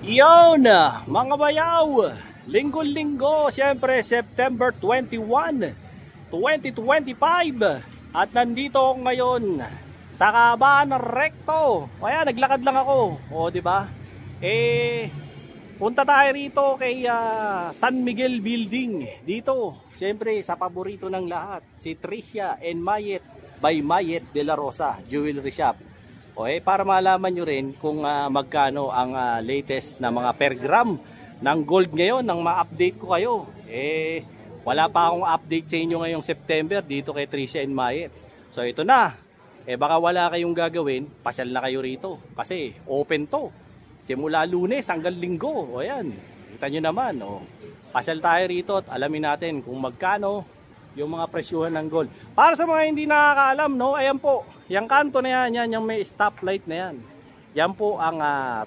Iyon, mga bayaw, linggo-linggo, siyempre September 21, 2025. At nandito ako ngayon sa Kahabaan ng Recto. Kaya naglakad lang ako. O, di ba? Punta tayo rito kay San Miguel Building. Dito, siyempre sa paborito ng lahat, si Tricia and Mayet by Mayet de la Rosa Jewelry Shop. Para malaman nyo rin kung magkano ang latest na mga per gram ng gold ngayon, nang ma-update ko kayo. Wala pa akong update sa inyo ngayong September dito kay Tricia and Mayet. So ito na. Baka wala kayong gagawin, pasyal na kayo rito. Kasi open to. Simula Lunes hanggang Linggo. Ayan. Kita nyo naman. Pasyal tayo rito at alamin natin kung magkano yung mga presyuhan ng gold. Para sa mga hindi nakakaalam, no, ayan po, yung kanto na yan, yung may stoplight na yan. Yan po ang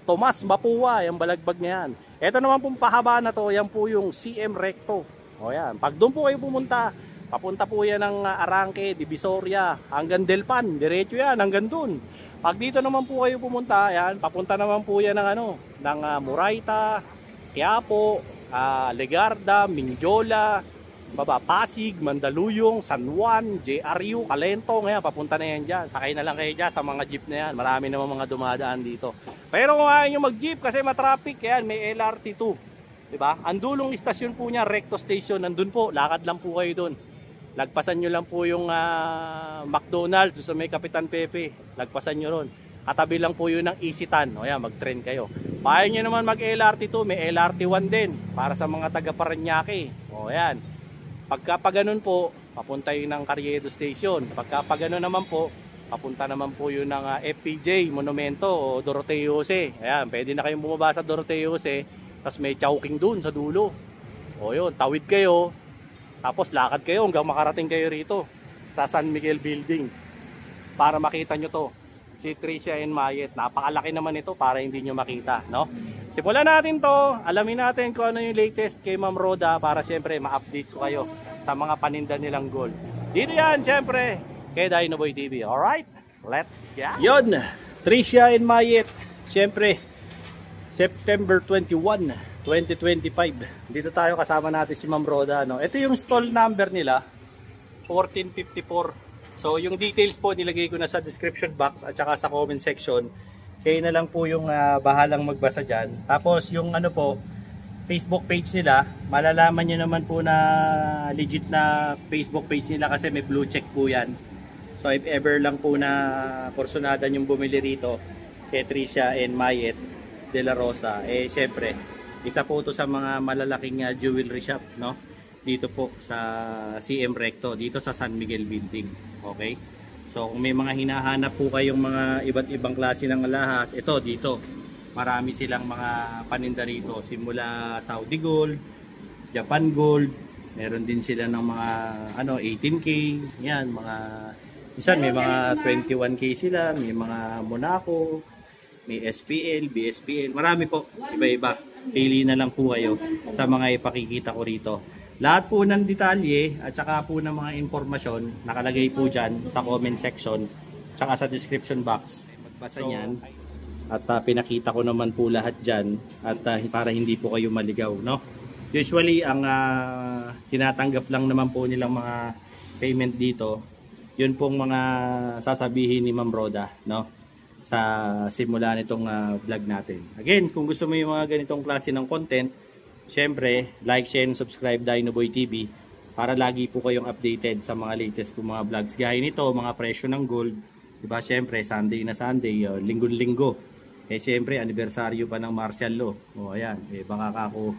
Tomas Mapua, yung balagbag na yan. Ito naman pong pahaba na to, yan po yung CM Recto. Yan. Pag doon po kayo pumunta, papunta po yan ng Arangke, Divisoria, hanggang Delpan, diretso yan, hanggang doon. Pag dito naman po kayo pumunta, yan, papunta naman po yan ng Murayta, Quiapo, Legarda, Mindiola, Pasig, Mandaluyong, San Juan, JRU, Calento. Ngayon, papunta na yan dyan. Sakay na lang kayo dyan sa mga jeep na yan. Marami naman mga dumadaan dito. Pero kung ayaw nyo mag-jeep kasi matraffic, yan, may LRT2. Diba? Ang dulong istasyon po niya, Recto Station, nandun po. Lakad lang po kayo dun. Lagpasan nyo lang po yung McDonald's sa may Kapitan Pepe. Lagpasan nyo ron. Katabi lang po yun ng Isitan. Yan, mag-train kayo. Paano nyo naman mag-LRT2, may LRT1 din. Para sa mga taga Parañaque. Yan. Pagka pa ganun po, papunta yun ng Carriedo Station. Pagka pa ganun naman po, papunta naman po yun ng FPJ, Monumento o Doroteo Jose. Ayan, pwede na kayong bumaba sa Doroteo Jose, tapos may Chowking dun sa dulo. Yun, tawid kayo, tapos lakad kayo hanggang makarating kayo rito sa San Miguel Building. Para makita nyo to, si Tricia and Mayet. Napakalaki naman ito para hindi nyo makita, no? Simulan natin to, alamin natin kung ano yung latest kay Ma'am Roda para siyempre ma-update ko kayo sa mga paninda nilang gold. Dito yan siyempre kay Dinoboy TV. Alright, let's go! Yun, Tricia and Mayet, siyempre September 21, 2025. Dito tayo, kasama natin si Ma'am Roda, no? Ito yung stall number nila, 1454. So yung details po nilagay ko na sa description box at saka sa comment section. Kayo na lang po yung bahalang magbasa dyan. Tapos yung Facebook page nila, malalaman nyo naman po na legit na Facebook page nila kasi may blue check po yan. So if ever lang po na porsunadan yung bumili rito kay Tricia and Mayet de la Rosa, syempre isa po to sa mga malalaking jewelry shop, no? Dito po sa CM Recto, dito sa San Miguel Building. Okay? So kung may mga hinahanap po kayong mga iba't ibang klase ng alahas, ito dito. Marami silang mga paninda rito, simula Saudi Gold, Japan Gold, meron din sila ng mga 18K, yan, mga minsan may mga 21K sila, may mga Monaco, may SPL, BSPL, marami po, iba-iba. Pili na lang po kayo sa mga ipakikita ko rito. Lahat po ng detalye at saka po ng mga informasyon nakalagay po dyan sa comment section tsaka sa description box. Magbasa nyan at pinakita ko naman po lahat dyan at para hindi po kayo maligaw, no? Usually ang tinatanggap lang naman po nilang mga payment dito, yun pong mga sasabihin ni Ma'am Roda, no? Sa simula nitong vlog natin. Again, kung gusto mo yung mga ganitong klase ng content, syempre, like, share, and subscribe Dinoboy TV para lagi po kayong updated sa mga latest kong mga vlogs. Gaya nito, mga presyo ng gold. Diba, syempre, Sunday na Sunday, linggo-linggo. Syempre, anniversaryo pa ng martial law. Ayan, baka ako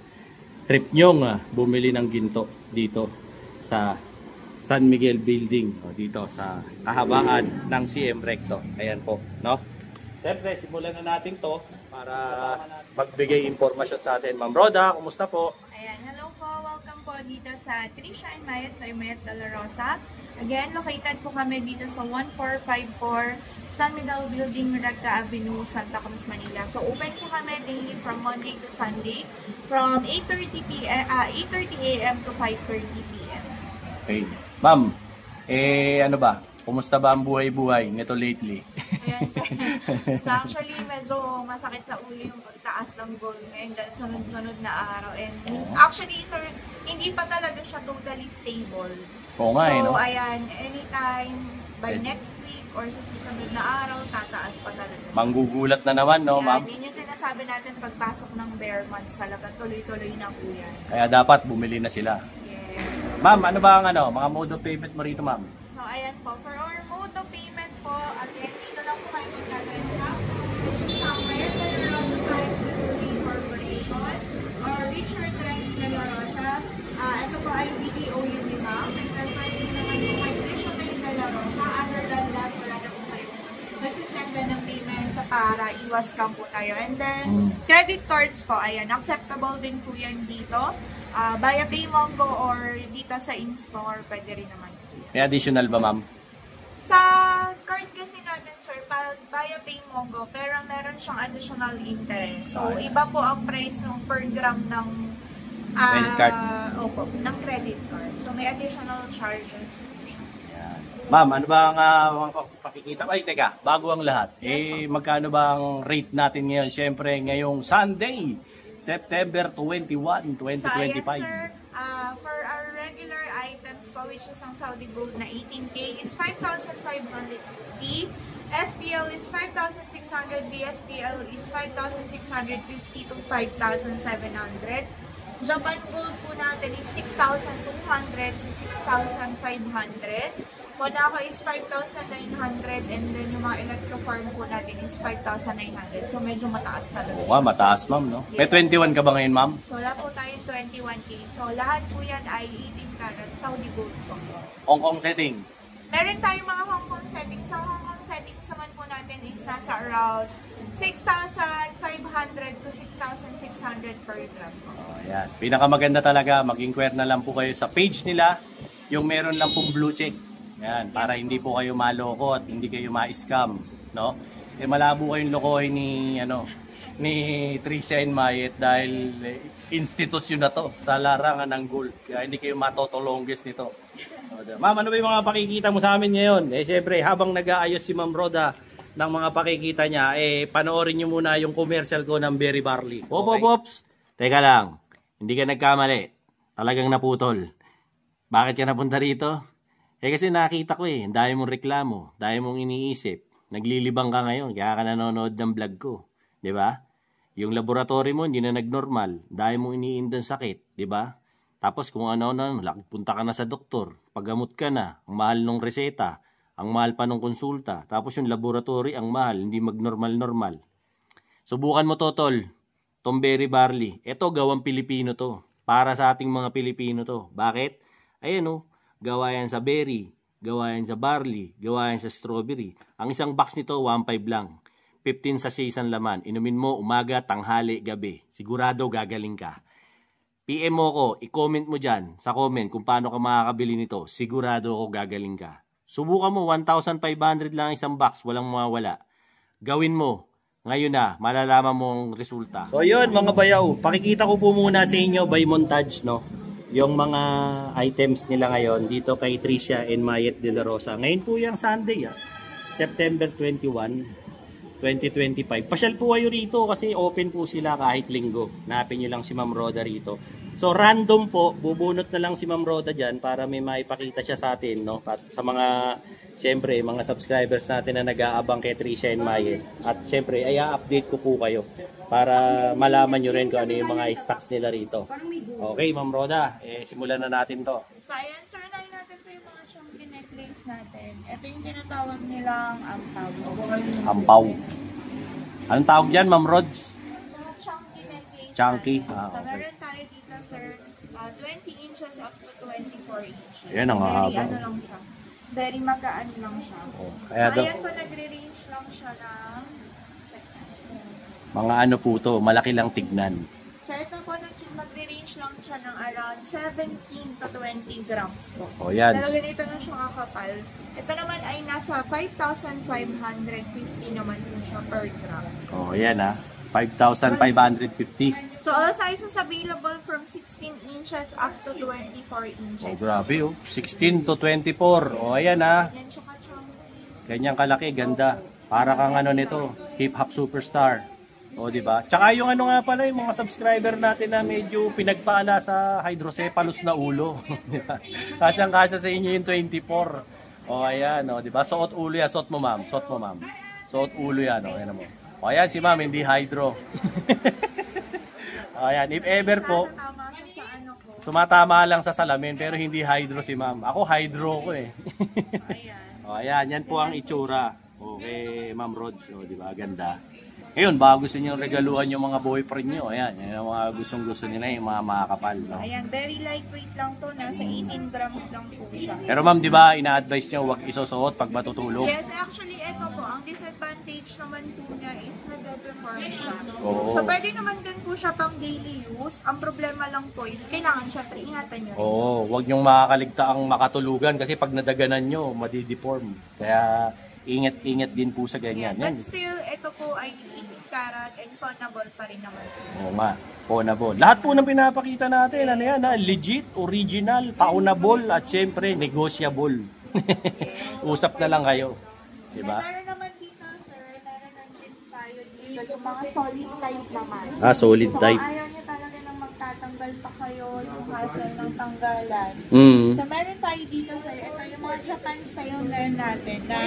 trip nyong bumili ng ginto dito sa San Miguel Building. Dito sa kahabaan ng CM Recto. Ayan po, no? Syempre, simulan na natin to para magbigay impormasyon sa atin. Ma'am Roda, kumusta po? Ayan, hello po. Welcome po dito sa Tricia and Mayet by Mayet de la Rosa. Again, located po kami dito sa 1454 San Miguel Building, Recta Avenue, Santa Cruz, Manila. So, open po kami daily from Monday to Sunday from 8:30 a.m. to 5:30 p.m. Okay. Ma'am, ano ba? Kumusta ba ang buhay-buhay nito lately? Ayan, sir. So actually, medyo masakit sa ulo yung pagtaas ng gold ngayon dahil sunod-sunod na araw. And actually, sir, hindi pa talaga siya totally stable. Oo nga, So, no? ayan, anytime by next week or sa susunod na araw, tataas pa talaga. Manggugulat na naman, no, ma'am? Yun yung sinasabi natin pagpasok ng bear months talaga, tuloy-tuloy na po yan. Kaya dapat bumili na sila. Yes. Ma'am, ano ba ang mga mode of payment mo rito, ma'am? So, ayan po. For our mode of payment po, again, dito lang po kayo magka-transact. Which is sa Mayet De La Rosa Times Corporation or Richard Trent De La Rosa. Ito po ay BDO yun ni ma'am. Nag-refer din naman po kay Trisha May De La Rosa. Other than that, wala na po kayo nagsisenda ng payment para iwas scam po tayo. And then, credit cards po, ayan, acceptable din po yan dito. Via PayMongo or dito sa in-store, pwede rin naman. May additional ba, ma'am? Sa card kasi natin, sir, pag via PayMongo, pero meron siyang additional interest. So, iba po ang price ng per gram ng credit card. Opo, ng credit card. So, may additional charges. Ma'am, ano ba ang mga pakikita? Ay, teka, bago ang lahat. Magkano ba ang rate natin ngayon? Siyempre, ngayong Sunday, September 21, 2025. So, ayan, sir, for our regular items po, which is ang Saudi Gold na 18K, is 5,550. SPL is 5,600. BSPL is 5,650 to 5,700. Japan Gold po natin is 6,200 to 6,500. Monaco is 5,900 and then yung mga electroform po natin is 5,900. So medyo mataas talaga. Oo, mataas, ma'am, no? Yes. May 21 ka ba ngayon, ma'am? So wala po tayong 21K. So lahat po yan ay 18 karat Saudi Gold po. Hong Kong setting. Meron tayong mga Hong Kong settings. Sa Hong Kong settings naman po natin is nasa around 6,500 to 6,600 per gram po. Ayan. Pinakamaganda talaga, mag-inquire na lang po kayo sa page nila, yung meron lang pong blue check. Ayan, para hindi po kayo maloko at hindi kayo ma-scam, no? Malabo kayong lokohin ni Trisha and Mayet dahil institusyon na to sa larangan ng gold. Kaya hindi kayo matotolongges nito. Ma'am, ano ba yung mga pakikita mo sa amin ngayon? Siyempre, habang nag-aayos si Ma'am Roda ng mga pakikita niya, panoorin niyo muna yung commercial ko ng Berry Barley. Pops! Teka lang, hindi ka nagkamali. Talagang naputol. Bakit ka napunta rito? Kasi nakita ko ang dami mong reklamo, dami mong iniisip. Naglilibang ka ngayon, kaya ka nanonood ng vlog ko. Di ba? Yung laboratory mo, hindi na nagnormal. Dami mong iniindang sakit, di ba? Tapos kung ano-ano, punta ka na sa doktor. Paggamot ka na, ang mahal ng reseta, ang mahal pa ng konsulta. Tapos yung laboratory, ang mahal, hindi magnormal-normal. Subukan mo to, tol. Tong Berry Barley. Ito, gawang Pilipino to. Para sa ating mga Pilipino to. Bakit? Ayan gawa yan sa berry, gawa yan sa barley, gawa yan sa strawberry. Ang isang box nito, 1.5 lang. 15 sa isang laman. Inumin mo umaga, tanghali, gabi. Sigurado gagaling ka. PM mo ko, i-comment mo dyan sa comment kung paano ka makakabili nito. Sigurado ako gagaling ka. Subukan mo, 1,500 lang isang box, walang mawawala. Gawin mo. Ngayon na, malalaman mo ang resulta. So yun mga bayaw, pakikita ko po muna sa inyo by montage, no? Yung mga items nila ngayon dito kay Trisha and Mayet De La Rosa. Ngayon po yung Sunday, September 21, 2025. Pasyal po kayo rito kasi open po sila kahit linggo. Hanapin nyo lang si Ma'am Roda rito. So random po, bubunot na lang si Ma'am Roda dyan para may maipakita siya sa atin, no? At sa mga, siyempre, mga subscribers natin na nag-aabang kay Trisha and Mayet. At siyempre, ay update ko po kayo para malaman nyo rin kung ano yung mga stocks nila rito. Okay, Ma'am Roda, simulan na natin to. So, ayan, sir, natin po yung mga chunky necklace natin. Ito yung tinatawag nilang ampaw. Ampaw. Anong tawag dyan, Ma'am Rods? Chunky necklace. Chunky? So, Okay. meron tayo dito, sir, 20 inches up to 24 inches. Ayan, ang haba. Very, lang siya. Very magaan lang siya. Kaya so, ayan po, nagre-range lang siya ng mga ano po to, malaki lang tignan. So, ito po, magre-range lang siya ng around 17 to 20 grams po. O yan. Pero ganito na siya kakapal. Ito naman ay nasa 5,550 naman po siya per gram. O yan 5,550. So, all sizes available from 16 inches up to 24 inches. Grabe 16 to 24. O ayan Yan siya ka-chunky. Ganyang kalaki, ganda. Para kang ano nito, hip-hop superstar. O, di ba? Tsaka yung ano nga pala, yung mga subscriber natin na medyo pinagpala sa hydrocephalus na ulo. Di ba? Kasyang-kasya sa inyo yung 24. O, ayan, o, di ba? Suot ulo yan. Suot mo, ma'am. Suot mo, ma'am. Suot ulo yan, o. Ayan mo. O, ayan, si ma'am, hindi hydro. O, ayan, if ever po, Tama siya sa ano ko. sumatama lang sa salamin, pero hindi hydro si ma'am. Ako, hydro ko eh. Ayan. O, ayan, yan po ang itsura. Okay, Ma'am Rods, o, di ba? Ganda. Ngayon, baka gusto nyo regaluhan yung mga boyfriend nyo. Ayan, yan ang mga gustong-gusto nila, yung mga makakapal. No? Ayan, very lightweight lang to. Nasa 18 grams lang po siya. Pero ma'am, di ba, ina-advise nyo huwag isusuot pag matutulog? Yes, actually, ito po. Ang disadvantage naman po niya is nag-perform siya. Oo. So, pwede naman din po siya pang daily use. Ang problema lang po is, kailangan syempre ingatan nyo rin. Oo, huwag nyong makakaligtaang makatulugan kasi pag nadaganan nyo, madideform. Kaya, ingat-ingat din po sa ganyan. Yan. But still, ito po ay 8 karat and pawnable pa rin naman po. Oo nga, pawnable. Lahat po ng pinapakita natin, ano yan, ha? Legit, original, pawnable, at syempre, negotiable. Usap na lang kayo. Diba? Meron naman dito, sir, meron naman tayo dito yung mga solid type naman. Ah, solid So, type. kung ayaw nyo talaga nang magtatanggal pa kayo, yung hassle ng tanggalan. Mm. So, meron tayo dito, sir, ito yung mga Japan style na natin na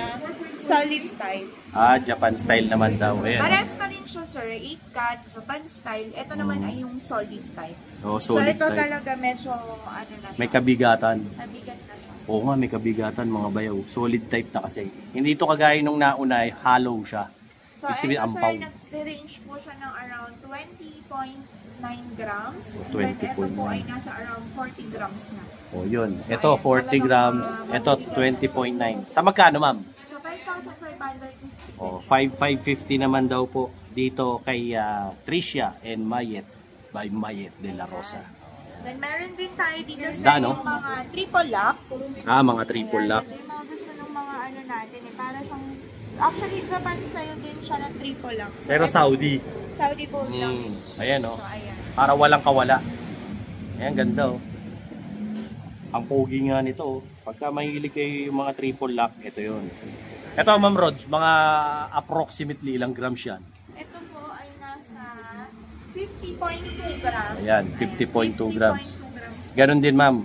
solid type. Ah, Japan style naman daw. Ayan. Pares pa rin siya, sir, 8 cut, Japan style. Ito naman ay yung solid type. Oh, So, solid ito type. talaga medyo, ano na siya, May kabigatan. nabigat na siya. Oo nga, may kabigatan mga bayaw. Solid type na kasi. Hindi ito kagaya nung nauna, hollow siya. So, Ibig sabihin, ito, ampaw. sir, nag-range po siya ng around 20.9 grams. 20.9. Then, ito po ay nasa around 40 grams na. Oh, yun. So, Ito, ayan, 40 grams. talagang, Ito, 20.9. Sa magkano, ma'am? So, 5,550. Oh, 5,550 naman daw po dito kay Tricia and Mayet by Mayet de la Rosa. Then, meron din tayo dito Da, sa no? yung mga triple lock. Ah, mga triple lock. Ito yung mga gusto ng mga ano natin eh. Para siyang, actually, Japan style din siya ng triple lock. So, Pero ito, Saudi. Saudi gold lang. Ayan, oh. So, ayan. Para walang kawala. Ayan, ganda, oh. Ang pogi nga nito, oh. Pagka mahilig kayo yung mga triple lock, ito yun. Ito, Ma'am Rods, mga approximately ilang grams yan? Ito po ay nasa 50.2 grams. Ayan, 50.2 grams. 50.2 grams. Ganon din, ma'am.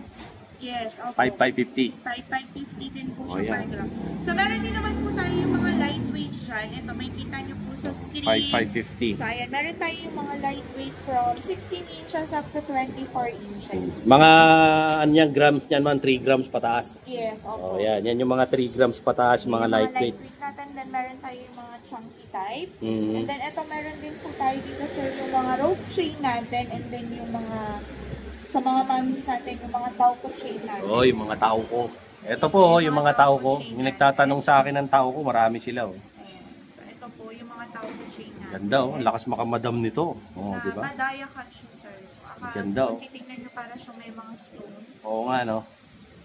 Yes, opo. 5,550. 5,550 din po Oh, siya yan. per gram. So, meron din naman po tayo yung mga lightweight dyan. Ito, may kita nyo po sa screen. 5,550. So, ayan, meron tayo yung mga lightweight from 16 inches up to 24 inches. Mga anyang grams niyan man, 3 grams pataas. Yes, Oh, opo. yan. Yan yung mga 3 grams pataas, Yung mga lightweight. natin, then meron tayo yung mga chunky type. Mm. And then, ito, meron din po tayo dito, sir, yung mga rope chain natin, and then yung mga, sa mga mamis natin, yung mga tauco chain natin. Oh, yung mga tao ko. Ito po, oh, yung mga tao ko. Yung nagtatanong sa akin ng tao ko, marami sila. Oh. Ayan. So, ito po yung mga tauco chain natin. Ganda, oh. Ang lakas makamadam nito. Oh, di ba? Madaya cut siya, sir. So, Ganda, oh. kung titignan nyo para siyang may mga stones. Oo nga, no?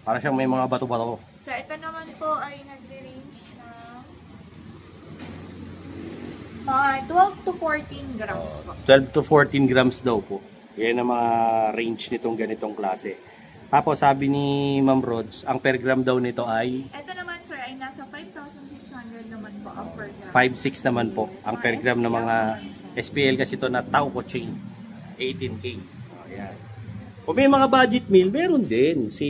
Para siyang may mga bato-bato. So, ito naman po ay nagre-range na mga 12 to 14 grams po. 12 to 14 grams daw po. Yan ang mga range nitong ganitong klase. Tapos sabi ni Ma'am Rods, ang per gram daw nito ay Ito naman, sir, ay nasa 5,600 naman po ang per gram. 5.6 naman po ang per gram ng mga SPL kasi ito na Tauco chain. 18K. Ayan. Kung may mga budget meal, meron din si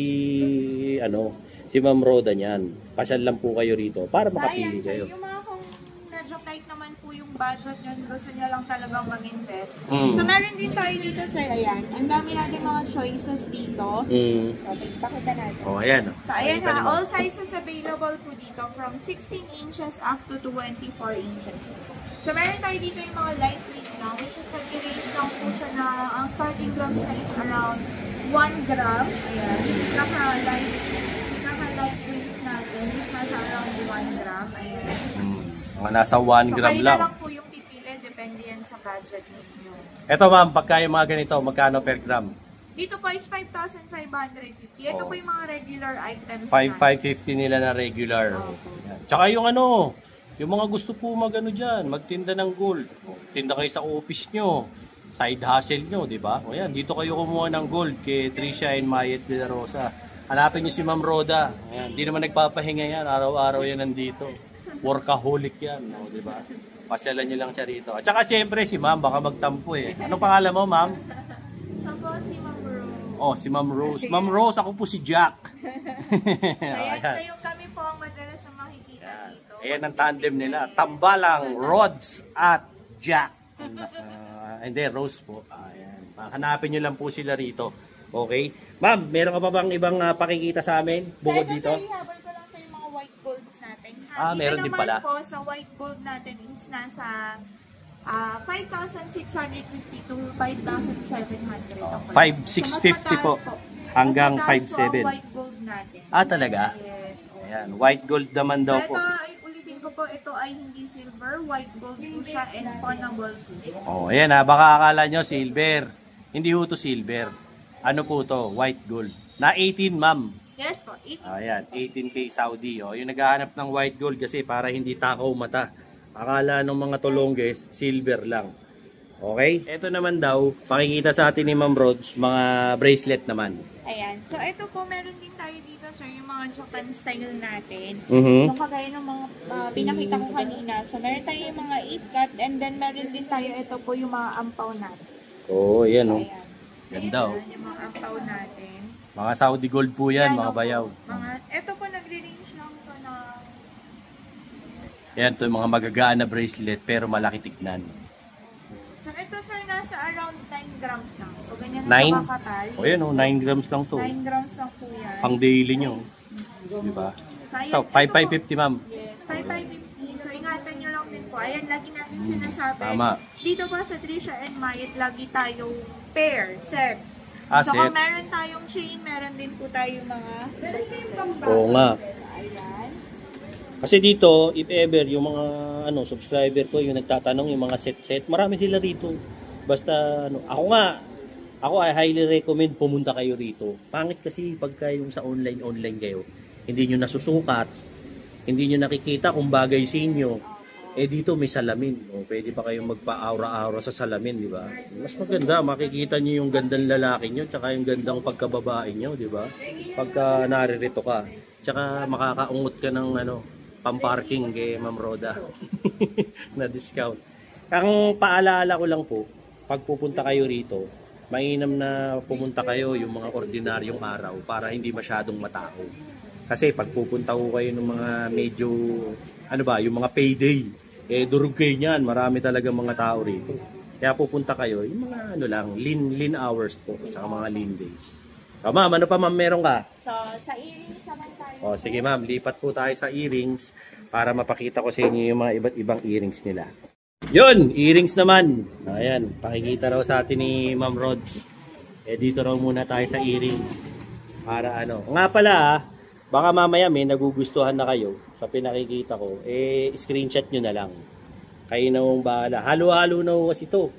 Ma'am Roda niyan. Pasyal lang po kayo rito para makapili So, kayo. yung mga kung medyo tight naman po yung budget nyo, gusto nyo lang talagang mag-invest. Mm. So, meron din tayo dito, sir, ayan. Ang dami natin mga choices dito. Mm. So, pakita natin. Oh, ayan. So, ayan Pakita ha, niyo. all sizes available po dito from 16 inches up to 24 inches. So, meron tayo dito yung mga lightweight na, which is nag-range lang po siya na, ang starting grams na is around 1 gram. Ayan, lightweight natin is nasa around 1 gram. Ayan. Mga nasa 1 gram So, kayo lang. na lang po yung pipili, depende yan sa budget ninyo. Ito ma'am, pagka yung mga ganito, magkano per gram? Dito po is 5,550. Ito Oh. po yung mga regular items 5,550 nila na regular. Yan. Tsaka yung yung mga gusto po dyan, magtinda ng gold. Tinda kayo sa office nyo, side hustle nyo, di ba? O yan, dito kayo kumuha ng gold kay Tricia and Mayet de la Rosa. Hanapin nyo si Ma'am Roda. Ayan, di naman nagpapahinga yan, araw-araw yan nandito. Workaholic yan, no, di ba? Pasyalan niyo lang siya rito. At saka siyempre si ma'am, baka magtampo eh. Anong pangalan mo, ma'am? Siya po si Ma'am Rose. Oh, si Ma'am Rose. Ma'am Rose, ako po si Jack. So, ayan, kayong kami po ang madalas na makikita dito. Ayan ang tandem nila. Tambalang, Rods at Jack. Hindi, Rose po. Ayan. Hanapin nyo lang po sila rito. Okay? Ma'am, meron ka pa bang ibang pakikita sa amin? Bukod dito? Sir, ihabol ko lang sa yung mga white golds natin. Meron din pala. Dito naman po sa white gold natin is nasa 5,650 to 5,700. 5,650 po. Hanggang 5,700. White gold natin. Talaga? Yes. Ayan, white gold naman daw So po. ito ay ulitin ko po, ito ay hindi silver, white gold po siya and pawnable po siya. Oh, ayan baka akala nyo silver. Hindi ho to silver. Ano po to? White gold. Na 18, ma'am. Yes po, 18. Ayan, 18K Saudi. Oh. Yung naghahanap ng white gold kasi para hindi takaw mata. Akala ng mga tulongges, silver lang. Okay? Ito naman daw, pakikita sa atin ni Ma'am Rods, mga bracelet naman. Ayan. So, ito po, meron din tayo dito, sir, yung mga Japan style natin. Mhm. Yung kagaya ng mga pinakita ko kanina. So, meron tayo yung mga 8-cut and then meron din tayo, ito po yung mga ampaw natin. Oo, yan So, oh. ayan. Ganda oh. Ayan, yung mga ampaw natin. Mga Saudi gold po yan, Ayan, mga opo. bayaw. Ito po, nagre-range lang po na Yan to yung mga magagaan na bracelet pero malaki tignan. so, ito, sir, nasa around 9 grams lang. So, ganyan na 9? siya kakatal. O yan oh, 9 grams lang to. 9 grams lang po yan. Pang daily nyo. Diba? So, ayan, Ito, 5,550 ma'am. Yes, 5,550. So, ingatan nyo lang din po. Ayan, lagi natin sinasabi. Tama. Dito po sa Trisha and Mayet, lagi tayong pair, set. So, Set. kung meron tayong chain, meron din po tayong mga bracelet. Oo nga. So, ayan. Kasi dito, if ever, yung mga subscriber ko, yung nagtatanong, yung mga set-set, marami sila rito. Basta, ako ay highly recommend pumunta kayo rito. Pangit kasi pagka yung sa online kayo, hindi nyo nasusukat, hindi nyo nakikita kung bagay sa inyo. Dito may salamin. Pwede pa kayong magpa-aura-aura sa salamin, di ba? Mas maganda, makikita nyo yung gandang lalaki nyo, tsaka yung gandang pagkababae nyo, di ba? Pagka naririto ka. Tsaka makakaungot ka ng pamparking kay Ma'am Roda na discount. Ang paalala ko lang po, pag pupunta kayo rito, mainam na pumunta kayo yung mga ordinaryong araw para hindi masyadong matao. Kasi pag pupunta ko kayo ng mga medyo, yung mga payday, durog kayo niyan, marami talaga mga tao rito. Kaya pupunta kayo, yung mga lean hours po, saka mga lean days. Ma'am, ano pa ma'am meron ka? So, sa earrings naman tayo. Sige ma'am, lipat po tayo sa earrings para mapakita ko sa inyo yung mga iba't ibang earrings nila. Yun, earrings naman. Ayan, pakikita raw sa atin ni Ma'am Rods. Dito raw muna tayo sa earrings. Para Nga pala baka mamaya may nagugustuhan na kayo sa pinakikita ko. Screenshot nyo na lang. Kayo na mong bahala. Halo-halo na kasi ito.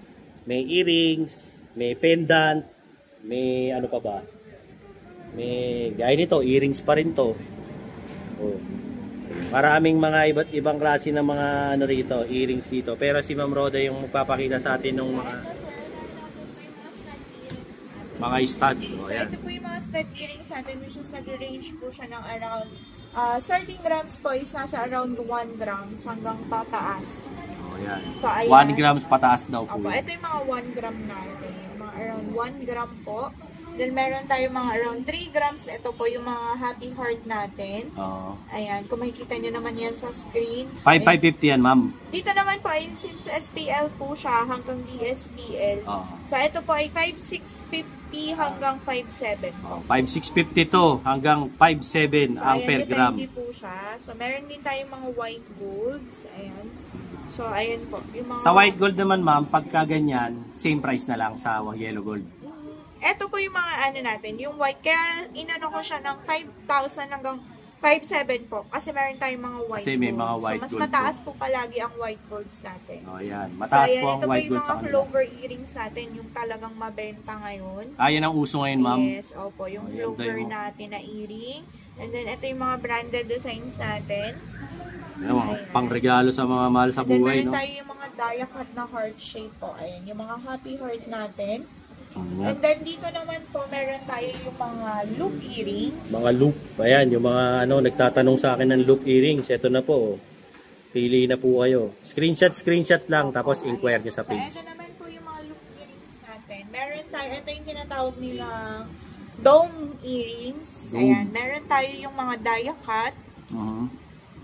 May earrings, may pendant, may pa ba? May gaya nito, earrings pa rin to. Maraming mga iba't ibang klase ng mga rito, earrings dito. Pero si Ma'am Roda yung magpapakita sa atin ng mga stud. So, ito po yung mga stud earrings natin, which is nag-range po siya ng around, starting grams po is nasa around 1 grams hanggang pataas. Yan. So, ayan. 1 grams pataas daw po. Ito yung mga 1 gram natin. Mga around 1 gram po. Then, meron tayo mga around 3 grams. Ito po yung mga happy heart natin. Ayan. Kung makikita nyo naman yan sa screen. So, 5,550 yan, ma'am. dito naman po ay since SPL po siya hanggang DSPL. So, ito po ay 5,650 hanggang 5,700. 5,650 to hanggang 5,700 ang per gram. Depende po siya. So, meron din tayong mga white golds. Ayan. So, ayan po. Yung mga... Sa white gold naman, ma'am, pagka ganyan, same price na lang sa yellow gold. Ito po yung mga natin, yung white. Kaya inano ko siya ng 5,000 hanggang 5,700 po. Kasi meron tayong mga white Kasi may mga white gold. So, mas gold mataas po palagi ang white golds natin. Yan. Mataas po ang white gold sa ito po yung mga kanila. clover earrings natin, yung talagang mabenta ngayon. Yan ang uso ngayon, ma'am. Yes, opo. Yung clover natin na earring. And then, ito yung mga branded designs natin. Pang regalo sa mga mahal sa buhay, no? Tayo yung mga dia cut na heart shape po. Ayan, yung mga happy heart natin. And then dito naman po, meron tayo yung mga loop earrings. Mga loop. Ayan, yung mga nagtatanong sa akin ng loop earrings. Ito na po. Pili na po kayo. Screenshot lang, tapos inquire nyo sa So, page. ito naman po yung mga loop earrings natin. Meron tayo, ito yung tinatawag nila dome earrings. Ayan, meron tayo yung mga dia cut.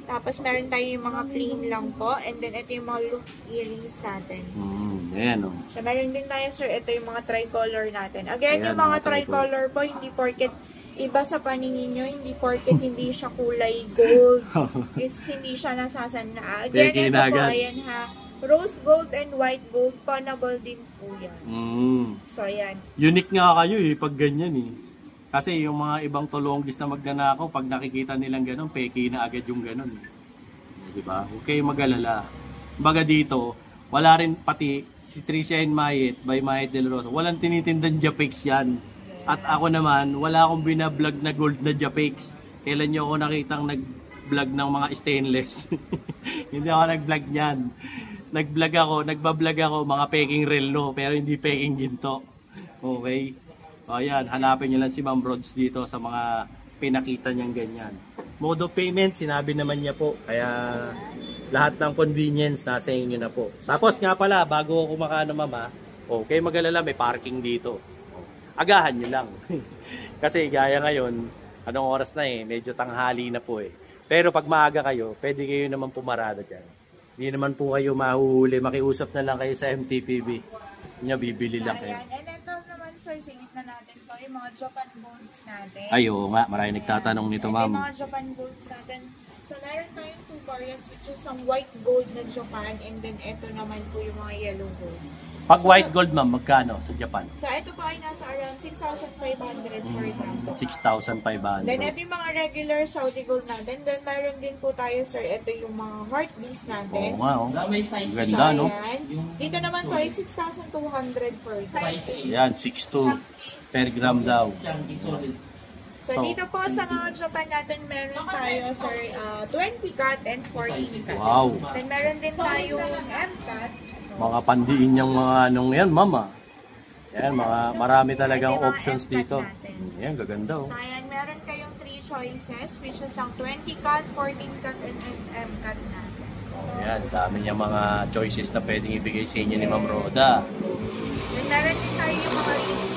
Tapos meron tayo yung mga plain lang po. And then ito yung mga loop earrings natin. Ayan o. So meron din tayo, sir, ito yung mga tricolor natin. Again, Ayan, yung mga mga tricolor. tricolor po, hindi porket iba sa paningin nyo, hindi porket hindi siya kulay gold, is hindi siya nasasana. Again, Peke ito na po, agad. ayan ha, rose gold and white gold, panable din po yan. So, ayan. Unique nga kayo eh, pag ganyan eh. Kasi yung mga ibang tulonggis na magnanakaw, pag nakikita nilang ganun, peke na agad yung ganun. Diba? Huwag kayong mag-alala. Baga dito, wala rin pati si Tricia and Mayet by Mayet Del Rosa. Walang tinitindan Japix yan. At ako naman, wala akong binablog na gold na Japix. Kailan nyo ako nakitang nag-vlog ng mga stainless? Hindi ako nag-vlog niyan. Nagbablog ako mga peking relo, pero hindi peking ginto. Okay? O ayan, hanapin nyo lang si Ma'am Brods dito sa mga pinakita niyang ganyan. Mode of payment, sinabi naman niya po. Kaya lahat ng convenience nasa inyo na po. Tapos nga pala, bago ako makano mama, okay, mag-alala, may parking dito. Agahan nyo lang. Kasi gaya ngayon, anong oras na eh, medyo tanghali na po eh. Pero pag maaga kayo, pwede kayo naman pumarada dyan. Hindi naman po kayo mahuhuli, makiusap na lang kayo sa MTPB. Nya bibili lang kayo. Ayan, and ito naman, sir, singit na natin po yung mga Japan golds natin. Ay, oo nga, maraming nagtatanong nito, ma'am. Yung mga Japan golds natin. So, meron tayong two variants, which is some white gold na Japan, and then ito naman po yung mga yellow gold. Pag white gold, ma'am, magkano sa Japan? So, ito po ay nasa around 6,500 per gram. 6,500. Then, ito yung mga regular Saudi gold natin. Then, meron din po tayo, sir, ito yung mga heart beads natin. Oo nga, oh. Ganda, no? Ayan. Dito naman po ay 6,200 per gram. Ayan, 6,200 per gram daw. So, dito po sa mga Japan natin, meron tayo, sir, 20 cut and 40 cut. Wow. Then, meron din tayong M-cut. Mga pandiin niyang mga anong yan, mama. Yan, marami talagang options dito. Yan, gaganda, oh. So, ayan, meron kayong 3 choices, which is ang 20 cut, 14 cut, and M-cut natin. Ayan, dami niyang mga choices na pwedeng ibigay sa inyo ni Ma'am Roda. Then, meron din tayo yung mga rings.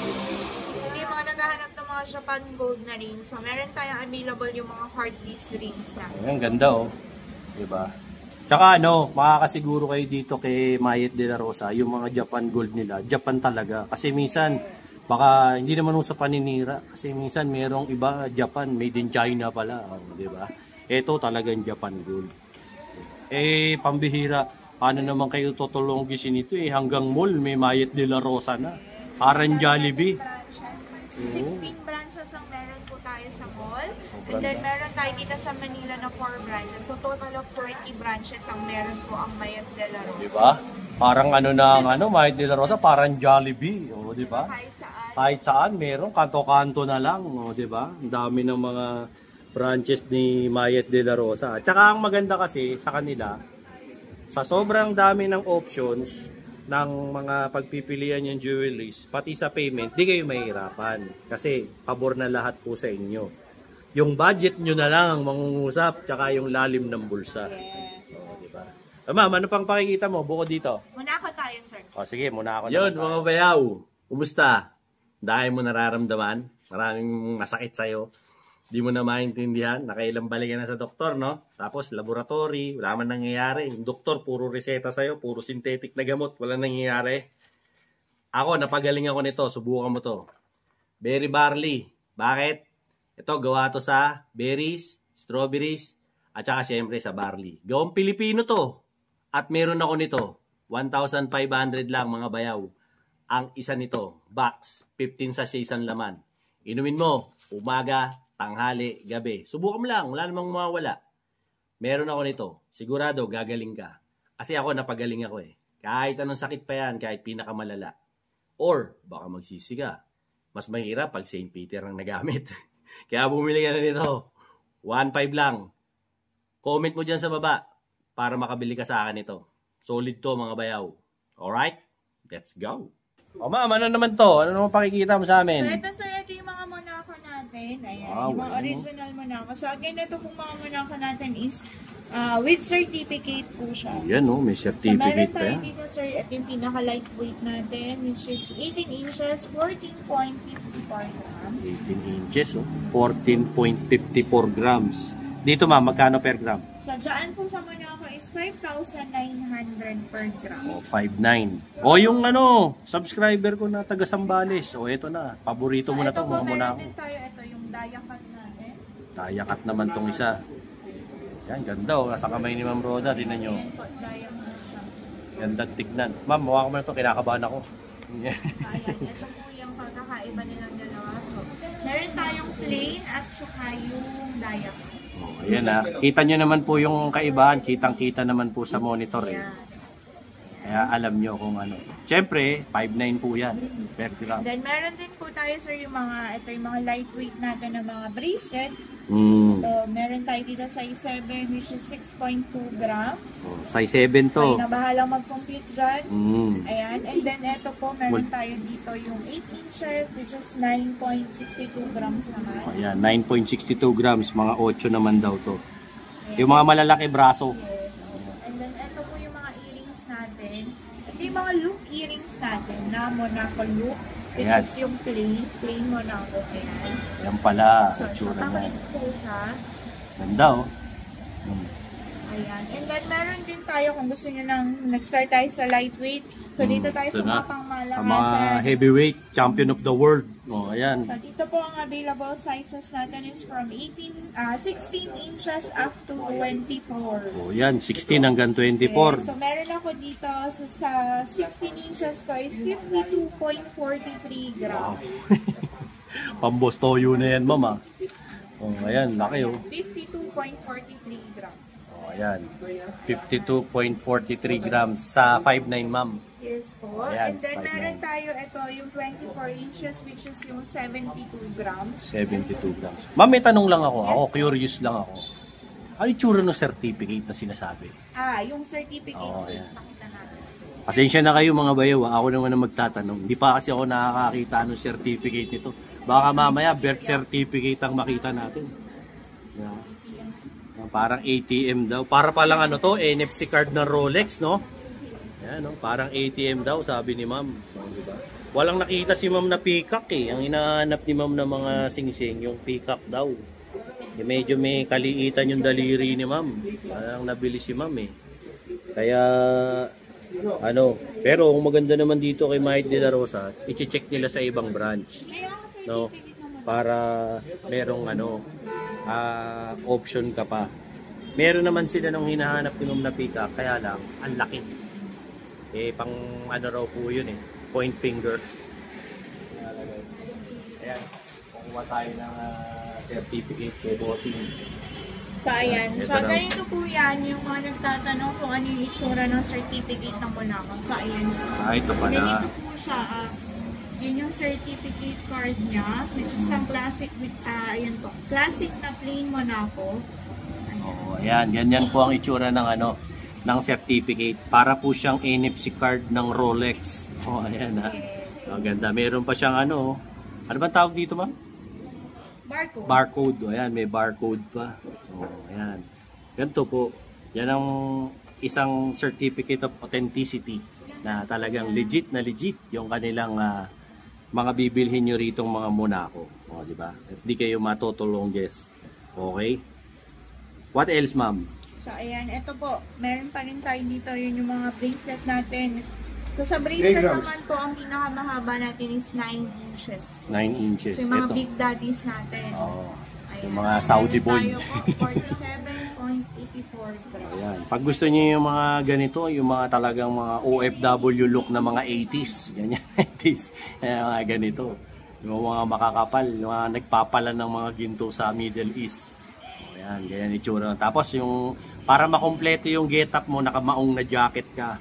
Hindi yung mga naghahanap ng mga Japan gold na rings. So, meron tayong available yung mga heart piece rings na. Ayan, ganda, oh. Diba? Tsaka ano, makakasiguro kayo dito kay Mayet De La Rosa, yung mga Japan gold nila, Japan talaga. Kasi minsan, baka hindi naman sa paninira. Kasi minsan merong iba, Japan, made in China pala. Di ba? Ito talagang Japan gold. Eh, pambihira. Paano naman kayo tutulungisin ito eh? Hanggang mall, may Mayet De La Rosa na. Parang Jollibee. 16 branches ang meron po tayo sa mall. And then meron tayo dito sa Manila na 4 branches. So total of 20 branches ang meron po ang Mayet De La Rosa. Diba? Parang ano na ang Mayet De La Rosa, parang Jollibee. O, diba? Kahit saan. Kahit saan, meron. Kanto-kanto na lang. O, diba? Ang dami ng mga branches ni Mayet De La Rosa. Tsaka ang maganda kasi sa kanila, sa sobrang dami ng options, ng mga pagpipilian yung jewelries, pati sa payment, di kayo mahirapan. Kasi pabor na lahat po sa inyo. Yung budget nyo na lang ang mangungusap, tsaka yung lalim ng bulsa. Yes. O, diba? Ma'am, ano pang pakikita mo? Bukod dito. Muna ako tayo, sir. O sige, muna ako. Yun, mga bayaw. Kumusta? Dahil mo nararamdaman, maraming masakit sa'yo. Di mo na maintindihan, nakailang balik na sa doktor, no? Tapos laboratory, wala man nangyayari. Yung doktor, puro reseta sa'yo, puro synthetic na gamot, wala nangyayari. Ako, napagaling ako nito, subukan mo to. Berry barley. Bakit? Ito, gawa to sa berries, strawberries, at saka siyempre sa barley. Gawang Pilipino to. At meron ako nito, 1,500 lang mga bayaw. Ang isa nito, box, 15 sachets ang laman. Inumin mo, umaga, tanghali, gabi. Subukan mo lang, wala namang mawawala. Meron ako nito, sigurado gagaling ka. Kasi ako napagaling ako eh. Kahit anong sakit pa yan, kahit pinakamalala. Or, baka magsisi ka. Mas mahirap pag St. Peter ang nagamit. Kaya bumili ka na nito. 1,500 lang. Comment mo dyan sa baba para makabili ka sa akin ito. Solid to mga bayaw. Alright? Let's go. O ma'am, ano naman to? Ano naman pakikita mo sa So amin? ito, sir, ito yung mga Monaco natin. Ayan, Wow, yung mga ano? original Monaco. So again, ito pong mga Monaco natin is With certificate po siya. Yan oh, may So, meron certificate pa tayo yan. dito, sir, at yung pinaka-lightweight natin, which is 18 inches, 14.54 grams. 18 inches oh, 14.54 grams. Dito ma'am, magkano per gram? So, dyan po sa Monaco is 5,900 per gram. O, 5.9. O, yung ano, subscriber ko na taga Sambales. O, eto na. Paborito mo na to, mga muna meron din tayo, ito yung Dayakat natin. Dayakat naman tong isa. Yan, ganda o. Nasa kamay ni Ma'am Roda. Tingnan nyo. Ayan po, Dayakat siya. Ganda tignan. Ma'am, mukha ko mo na to. Kinakabahan ako. So, ayan, ito po yung pagkakaiba nilang dalawa. So, meron tayong plain at saka yung Dayakat. O, ayan na. Kita nyo naman po yung kaibahan. Kitang-kita naman po sa monitor eh. Ayan. Kaya alam nyo kung ano. Siyempre, 5.9 po yan. Per gram. Then, meron din po tayo, sir, yung mga, ito yung mga lightweight natin na mga bracelet. So, meron tayo dito size 7, which is 6.2 grams. O, size 7 to. Kayo na bahalang mag-compute dyan. Ayan. And then, ito po, meron tayo dito yung 8 inches, which is 9.62 grams naman. O, ayan, 9.62 grams. Mga 8 naman daw to. Yung mga malalaki braso. Yes. And then, ito po yung mga earrings natin. Ito yung mga loop earrings natin na Monaco loop, which Ayan. is yung plain Monaco. Ayan. Ayan pala. So, Itsura niya. tatakit po siya. Ganda oh. Ayan. And then, meron din tayo, kung gusto nyo nang nag-start tayo sa lightweight. So, dito tayo ito sa na. mga pangmalakasan. Sa mga heavyweight, champion of the world. O, ayan. So, dito po ang available sizes natin is from 16 inches up to 24. O, ayan. 16 hanggang 24. Yes. So, meron ako dito sa 16 inches ko is 52.43 grams. Pambostoyo na yan, mama. O, ayan. Laki oh. 52.43 grams. O, ayan. 52.43 grams sa 5'9", ma'am. Yes po. Ayan, And then 5'9". meron tayo ito yung 24 inches which is yung 72 grams. 72 grams. Ma'am, may tanong lang ako. Ako, curious lang ako. Ano yung tsura ng certificate na sinasabi? Yung certificate Oo, ayan. pakita natin. Pasensya na kayo mga bayaw, ako naman ang magtatanong. Hindi pa kasi ako nakakakita ng certificate nito. Baka mamaya birth certificate ang makita natin. Yeah. Parang ATM daw. Para palang ano to, NFC card ng Rolex, no? Yan, no? Parang ATM daw, sabi ni ma'am. Diba? Walang nakita si ma'am na peacock eh. Ang hinahanap ni ma'am na mga singsing, yung peacock daw. Medyo may kaliitan yung daliri ni ma'am. Parang nabili si ma'am eh. Kaya ano, pero kung maganda naman dito kay Mayet De La Rosa, i-check nila sa ibang branch, no? Para merong ano, option ka pa. Meron naman sila nung hinahanap ni Ma'am na pick-up, kaya lang ang laki. Eh pang ano raw po yun eh, point finger. Ayan, kukuha tayo ng certificate kay bossing. So, ayan. Ito So, na. ganito po yan. Yung mga nagtatanong kung ano yung itsura ng certificate ng Monaco. So, ayan. Ito pala. Ganito po siya. Yun yung certificate card niya. Which is ang classic with, ayan po. Classic na plain Monaco. Oh, ayan, ganyan po ang itsura ng ano, ng certificate. Para po siyang NFC card ng Rolex. Oh, ayan ha. Yes. Ang ganda. Meron pa siyang ano, ano ba tawag dito ma'am? Barcode. Barcode. O, ayan, may barcode pa. O, ayan. Ganito po. Yan ang isang certificate of authenticity na talagang legit na legit yung kanilang mga bibilhin nyo ritong mga Monaco. O, di ba? Hindi kayo matutulongges. Okay? What else, ma'am? So, ayan. Ito po. Meron pa rin tayo dito. Yun yung mga bracelet natin. So, sa bracelet naman po, ang pinakamahaba natin is 9 inches. 9 inches. So, yung mga Ito. big daddies natin. Oo. Ayan. Yung mga Saudi Meron boy. tayo po, 47.84 grams. Ayan. Pag gusto niyo yung mga ganito, yung mga talagang mga OFW look na mga 80s. Ganyan, 80s. Ayan, mga ganito. Yung mga makakapal, yung mga nagpapala ng mga ginto sa Middle East. Ayan, ganyan itsura. Tapos yung, para makompleto yung getup mo, nakamaong na jacket ka.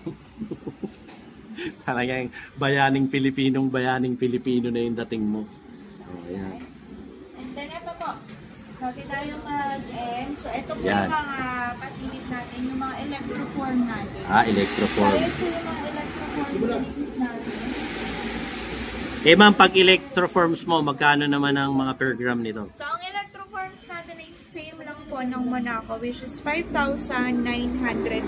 Talagang bayaning Pilipino na yung dating mo. Ayan. And then ito po. Bakit tayo mag-end? So ito po Yan. yung mga pasilip natin, yung mga electroform natin. Electroform. So ito yung mga electroform natin. Eh ma'am, pag electroforms mo, magkano naman ang mga per gram nito? So ang electroform grams natin ay same lang po ng Monaco, which is 5,900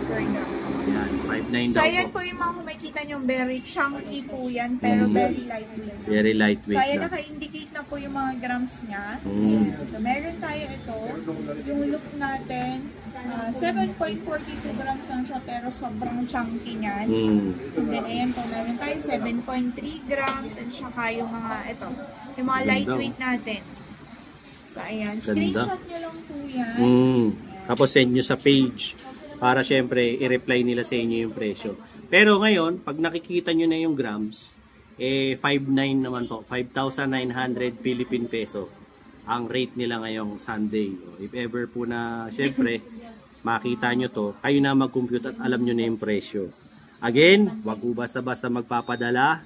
per gram. Yan, 5.9 So, daw ayan po. po yung mga makikita nyo, very chunky po yan, pero very lightweight. Very lightweight So, ayan, na. naka-indicate na po yung mga grams niya. Mm. So, meron tayo ito, yung look natin, 7.42 grams lang siya, pero sobrang chunky niyan. Mm. And then, ayan po, meron tayo 7.3 grams, and saka yung mga, ito, yung mga Ganda. lightweight natin. So, ayan, Ganda. screenshot nyo lang po yan. Mm. Tapos send nyo sa page para syempre i-reply nila sa inyo yung presyo. Pero ngayon, pag nakikita nyo na yung grams, 5.9 naman po, 5,900 Philippine peso ang rate nila ngayong Sunday. If ever po na, syempre, makita nyo to, kayo na mag-compute at alam nyo na yung presyo. Again, wag po basta-basta magpapadala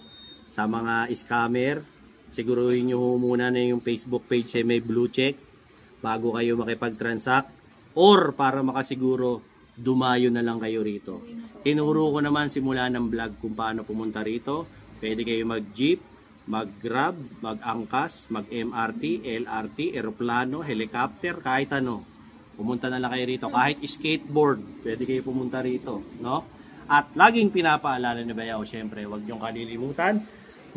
sa mga scammer. Siguruhin nyo muna na yung Facebook page ay may blue check bago kayo makipag-transact, or para makasiguro dumayo na lang kayo rito. Tinuro ko naman simula ng vlog kung paano pumunta rito. Pwede kayo mag-jeep, mag-grab, mag-angkas, mag-MRT, LRT, aeroplano, helicopter, kahit ano. Pumunta na lang kayo rito. Kahit skateboard, pwede kayo pumunta rito, no? At laging pinapaalala ni Bayaw, syempre, huwag niyong kalilimutan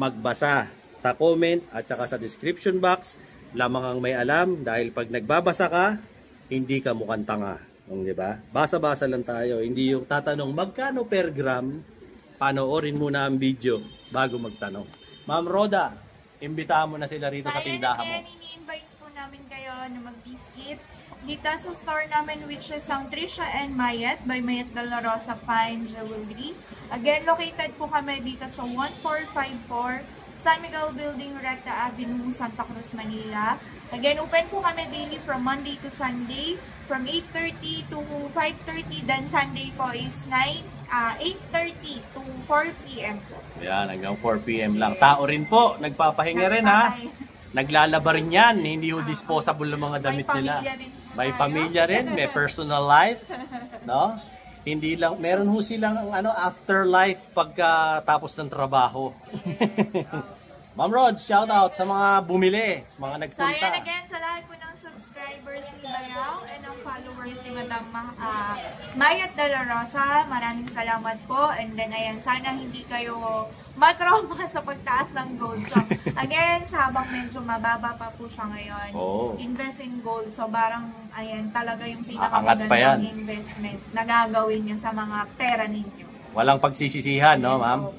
magbasa sa comment at saka sa description box. Lamang ang may alam, dahil pag nagbabasa ka, hindi ka mukhang tanga. Di ba? Basa-basa lang tayo. Hindi yung tatanong magkano per gram. Panoorin muna ang video bago magtanong. Ma'am Roda, imbitahan mo na sila rito sa tindahan mo. Again, ini-invite po namin kayo na mag-visit dito sa store namin, which is ang Trisha and Mayet by Mayet de la Rosa Fine Jewelry. Again, located po kami dito sa 1454 San Miguel Building, Recta Avenue, Santa Cruz, Manila. Again, open po kami daily from Monday to Sunday from 8:30 to 5:30. Then Sunday po is 8:30 to 4 p.m. po. Ayan, hanggang 4 p.m. lang. Tao rin po, nagpapahinga rin ha. Naglalaba rin yan, hindi yung disposable ng mga damit nila. May pamilya rin, may personal life, no? Hindi lang, meron ho silang afterlife pagkatapos ng trabaho. Ma'am Rod, shout out sa mga bumili, mga So, nagpunta. ayan again, sa lahat po ng subscribers ni Bayaw and ang followers ni Madam Mayet de la Rosa, maraming salamat po. And then, ayan, sana hindi kayo matrauma sa pagtaas ng gold. So, again, sa habang medyo mababa pa po siya ngayon, invest in gold. So, parang, ayan, talaga yung pinakamagandang investment na gagawin nyo sa mga pera ninyo. Walang pagsisisihan, no, ma'am?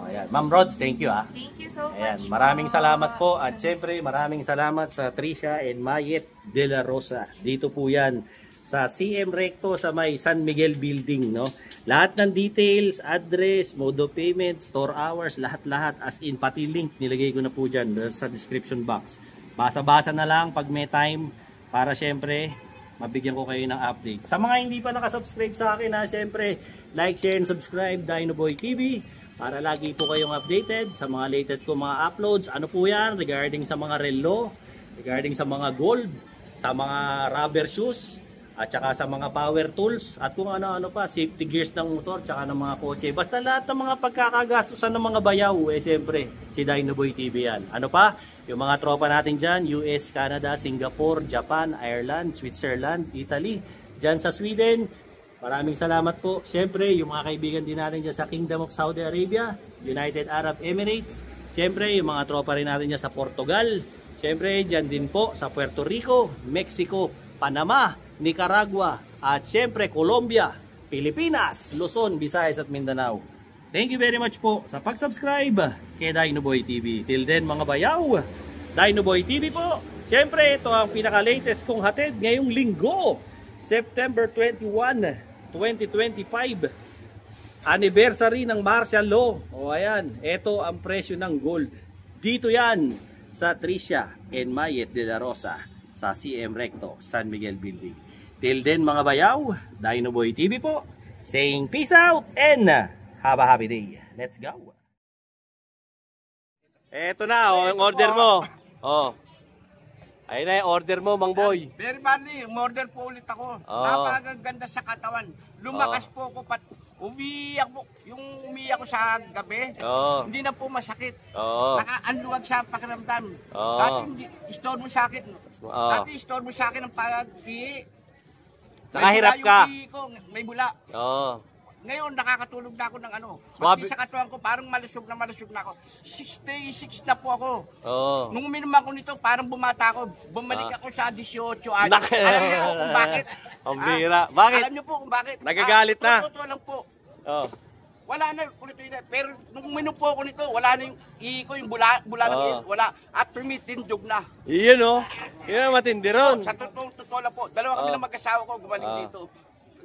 Ayan. Ma'am Rods, thank you ha. Thank you so Ayan, much. maraming salamat po at syempre maraming salamat sa Trisha and Mayet de la Rosa. Dito po yan sa CM Recto sa may San Miguel Building, no? Lahat ng details, address, mode of payment, store hours, lahat-lahat as in pati link nilagay ko na po dyan sa description box. Basa-basa na lang pag may time para syempre mabigyan ko kayo ng update. Sa mga hindi pa nakasubscribe sa akin ha, syempre like, share, and subscribe Dinoboy TV. Para lagi po kayong updated sa mga latest ko mga uploads. Ano po yan? Regarding sa mga relo, regarding sa mga gold, sa mga rubber shoes, at saka sa mga power tools, at kung ano-ano pa, safety gears ng motor, tsaka ng mga kotse. Basta lahat ng mga pagkakagastusan ng mga bayaw, siyempre, si Dinoboy TV yan. Ano pa? Yung mga tropa natin dyan, US, Canada, Singapore, Japan, Ireland, Switzerland, Italy, dyan sa Sweden. Maraming salamat po. Siyempre, yung mga kaibigan din natin dyan sa Kingdom of Saudi Arabia, United Arab Emirates. Siyempre, yung mga tropa rin natin dyan sa Portugal. Siyempre, dyan din po sa Puerto Rico, Mexico, Panama, Nicaragua, at siyempre, Colombia, Pilipinas, Luzon, Visayas at Mindanao. Thank you very much po sa pag-subscribe kay Dinoboy TV. Till then, mga bayaw, Dinoboy TV po. Siyempre, ito ang pinaka-latest kong hatid ngayong linggo, September 21, 2025, anniversary ng martial law. O ayan, ito ang presyo ng gold. Dito yan sa Trisha and Mayet de la Rosa sa CM Recto, San Miguel Building. Till then mga bayaw, Dinoboy TV po, saying peace out and have a happy day. Let's go. Eto na, ang order mo. Ayun na yung order mo, Mang Boy. Very funny, umorder po ulit ako. Napakaganda sa katawan. Lumakas po ako Umiiyak po. Yung umiiyak ko sa gabi, Oo. hindi na po masakit. Oo. Nakaanluwag sa pakiramdam. Oo. Dati store mo sa akin. Oo. Dati store mo sa akin ang pag-ihi. Nakahirap May bula ka. yung ihi ko, may bula. Oo. Ngayon, nakakatulog na ako ng ano. Swabe. Maski sa katawan ko, parang malusog na ako. 66 na po ako. Oo. Nung uminom ako nito, parang bumata ako. Bumalik ako sa 18 anos. Alam niyo po kung bakit? Ang bira. Bakit? Alam niyo po kung bakit? Nagagalit na. Totoo lang po. Oo. Wala na, kulito yun. Pero nung uminom po ako nito, wala na yung ihi ko, yung bula ng ihi. Wala. At tindog na. Iyon oh. Yun ang matindi ron. Sa totoo lang po. Dalawa kami ng mag-asawa ko gumaling dito.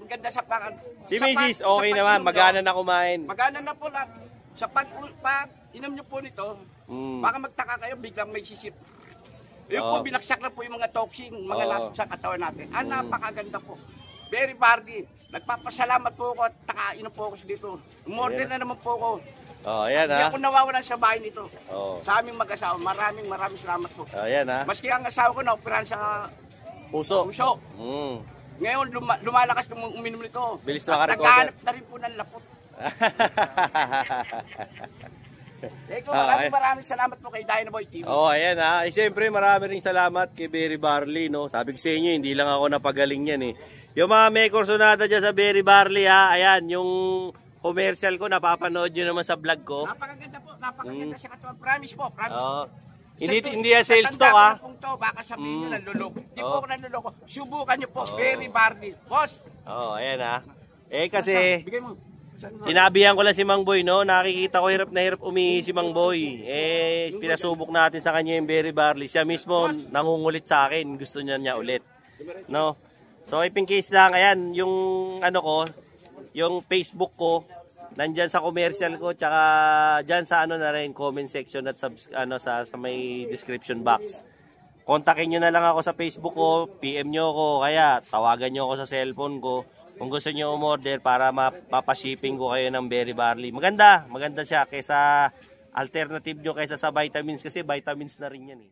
Ang ganda sa pakan. Si Mrs. okay naman. Magana na kumain. Magana na po lang. Sa pag inom nyo po nito, baka magtaka kayo, biglang may sisip. Yung po, binaksak na po yung mga toxin, mga lason sa katawan natin. Napakaganda po. Very party. Nagpapasalamat po ako at nakainom po ako dito. Umorder na naman po ako. Ayan Hindi ha. ako nawawalan sa bahay nito. Sa aming mag-asawa. Maraming salamat po. Ayan ha. Maski ang asawa ko na-operahan sa Puso. puso. Ngayon, lumalakas nung uminom nito. Bilis At makarecover. naghahanap na rin po ng lapot. Maraming salamat po kay Dynaboy TV. Ayan ha. Siyempre marami rin salamat kay Berry Barley, no. Sabi ko sa inyo, hindi lang ako napagaling yan eh. Yung mga may kursonada dyan sa Berry Barley ha, ayan, yung commercial ko, napapanood nyo naman sa vlog ko. Napakaganda po, napakaganda sa katawan. Promise po, promise. Hindi yan sales talk ha. Baka sabihin nyo nanluloko. Hindi po ako nanluloko. Subukan nyo po, Berry Barley. Boss! Ayan ha. Kasi, bigay mo. sinabihan ko lang si Mang Boy, no? Nakikita ko hirap na hirap umihi si Mang Boy. Pinasubok natin sa kanya yung Berry Barley. Siya mismo nangungulit sa akin. Gusto niya ulit. No? So, in case lang, ayan, yung ano ko, yung Facebook ko, nandyan sa commercial ko, tsaka dyan sa ano na rin, comment section at sa may description box. Kontakin nyo na lang ako sa Facebook ko, PM nyo ako, kaya tawagan nyo ako sa cellphone ko. Kung gusto nyo umorder para mapashipping ko kayo ng Berry Barley. Maganda siya kaysa alternative nyo kaysa sa vitamins kasi vitamins na rin yan eh.